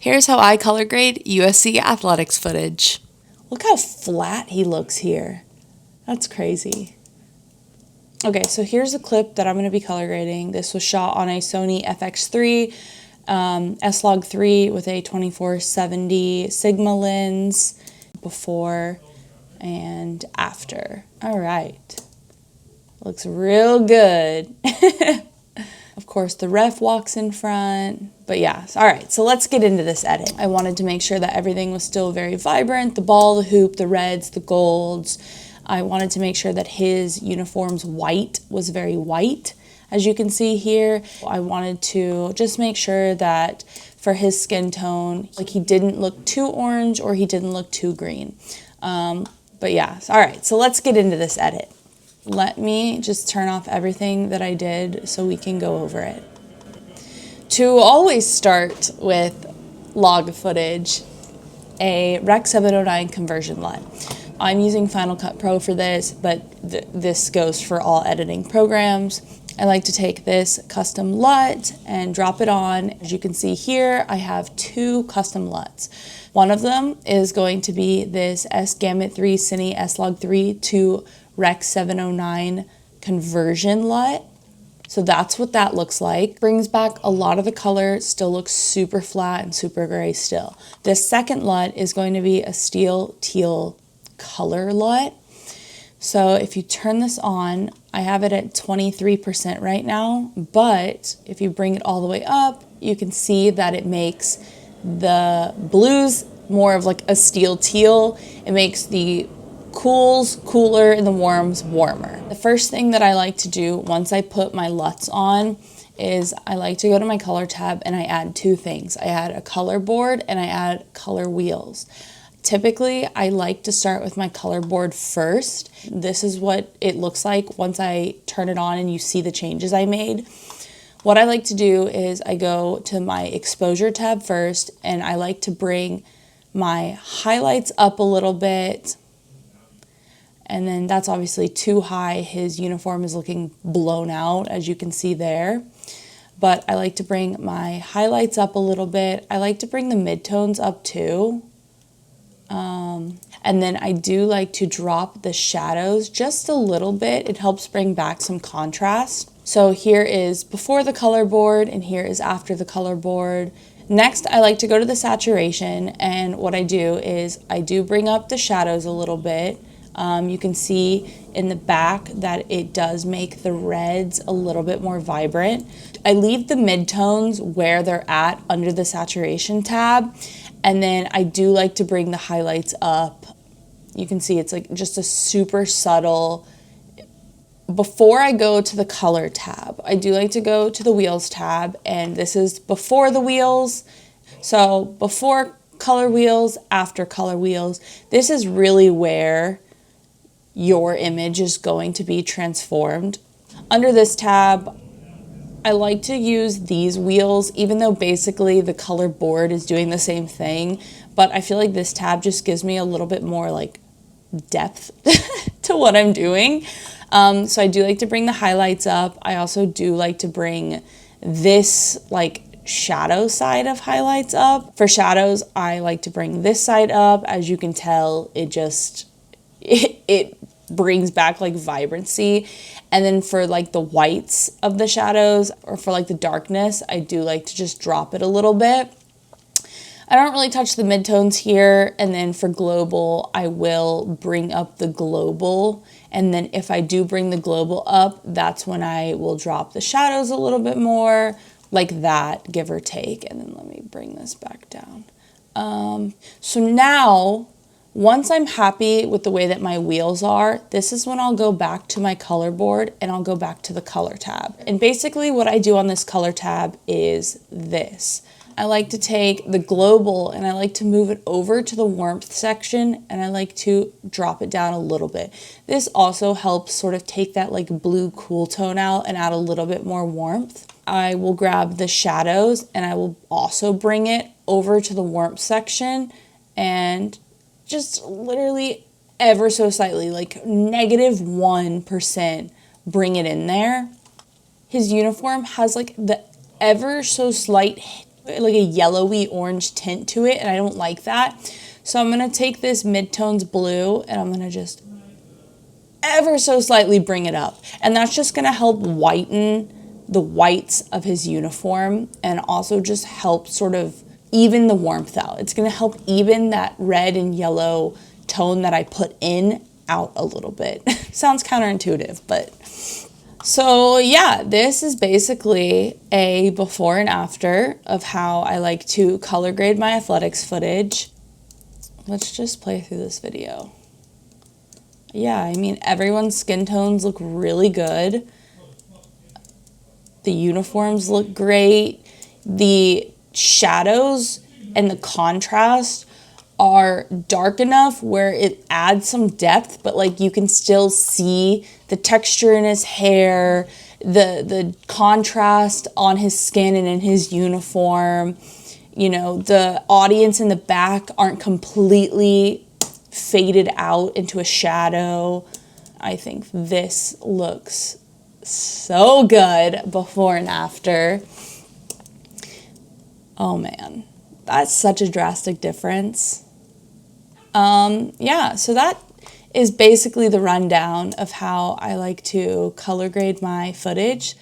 Here's how I color grade USC Athletics footage. Look how flat he looks here. That's crazy. Okay, so here's a clip that I'm going to be color grading. This was shot on a Sony FX3 S-Log3 with a 2470 Sigma lens before and after. All right. Looks real good. Of course, the ref walks in front, but yeah. All right, so let's get into this edit. I wanted to make sure that everything was still very vibrant. The ball, the hoop, the reds, the golds. I wanted to make sure that his uniform's white was very white. As you can see here, I wanted to just make sure that for his skin tone, like he didn't look too orange or he didn't look too green. But yeah, all right, so let's get into this edit. Let me just turn off everything that I did so we can go over it. To always start with log footage, a Rec 709 conversion LUT. I'm using Final Cut Pro for this, but this goes for all editing programs. I like to take this custom LUT and drop it on. As you can see here, I have two custom LUTs. One of them is going to be this S-Gamut 3 Cine S-Log3 to Rec 709 conversion LUT. So that's what that looks like. Brings back a lot of the color, still looks super flat and super gray still. This second LUT is going to be a steel teal color LUT. So if you turn this on, I have it at 23% right now, but if you bring it all the way up, you can see that it makes the blues more of like a steel teal. It makes the cools cooler and the warms warmer. The first thing that I like to do once I put my LUTs on is I like to go to my color tab and I add two things. I add a color board and I add color wheels. Typically, I like to start with my color board first. This is what it looks like once I turn it on and you see the changes I made. What I like to do is I go to my exposure tab first and I like to bring my highlights up a little bit. And then that's obviously too high. His uniform is looking blown out, as you can see there. But I like to bring my highlights up a little bit. I like to bring the midtones up too. And then I do like to drop the shadows just a little bit. It helps bring back some contrast. So here is before the color board and here is after the color board. Next, I like to go to the saturation, and what I do is I do bring up the shadows a little bit. You can see in the back that it does make the reds a little bit more vibrant. I leave the midtones where they're at under the saturation tab, and then I do like to bring the highlights up. You can see it's like just a super subtle. Before I go to the color tab, I do like to go to the wheels tab, and this is before the wheels. So before color wheels, after color wheels, this is really where your image is going to be transformed. Under this tab, I like to use these wheels, even though basically the color board is doing the same thing, but I feel like this tab just gives me a little bit more like depth to what I'm doing. So I do like to bring the highlights up. I also do like to bring this like shadow side of highlights up. For shadows, I like to bring this side up. As you can tell, it brings back like vibrancy. And then for like the whites of the shadows or for like the darkness, I do like to just drop it a little bit. I don't really touch the midtones here. And then for global, I will bring up the global. And then if I do bring the global up, that's when I will drop the shadows a little bit more, like that, give or take. And then let me bring this back down. So now, once I'm happy with the way that my wheels are, this is when I'll go back to my color board and I'll go back to the color tab. And basically what I do on this color tab is this. I like to take the global and I like to move it over to the warmth section, and I like to drop it down a little bit. This also helps sort of take that like blue cool tone out and add a little bit more warmth. I will grab the shadows and I will also bring it over to the warmth section and just literally ever so slightly, like -1%, bring it in there. His uniform has like the ever so slight like a yellowy orange tint to it, and I don't like that. So I'm going to take this mid-tones blue and I'm going to just ever so slightly bring it up. And that's just going to help whiten the whites of his uniform and also just help sort of even the warmth out. It's going to help even that red and yellow tone that I put in out a little bit. Sounds counterintuitive, but... So yeah, this is basically a before and after of how I like to color grade my athletics footage. Let's just play through this video. Yeah, I mean, everyone's skin tones look really good. The uniforms look great. The shadows and the contrast are dark enough where it adds some depth, but like you can still see the texture in his hair, the contrast on his skin and in his uniform. You know, the audience in the back aren't completely faded out into a shadow. I think this looks so good before and after. Oh man, that's such a drastic difference. Yeah, so that is basically the rundown of how I like to color grade my footage.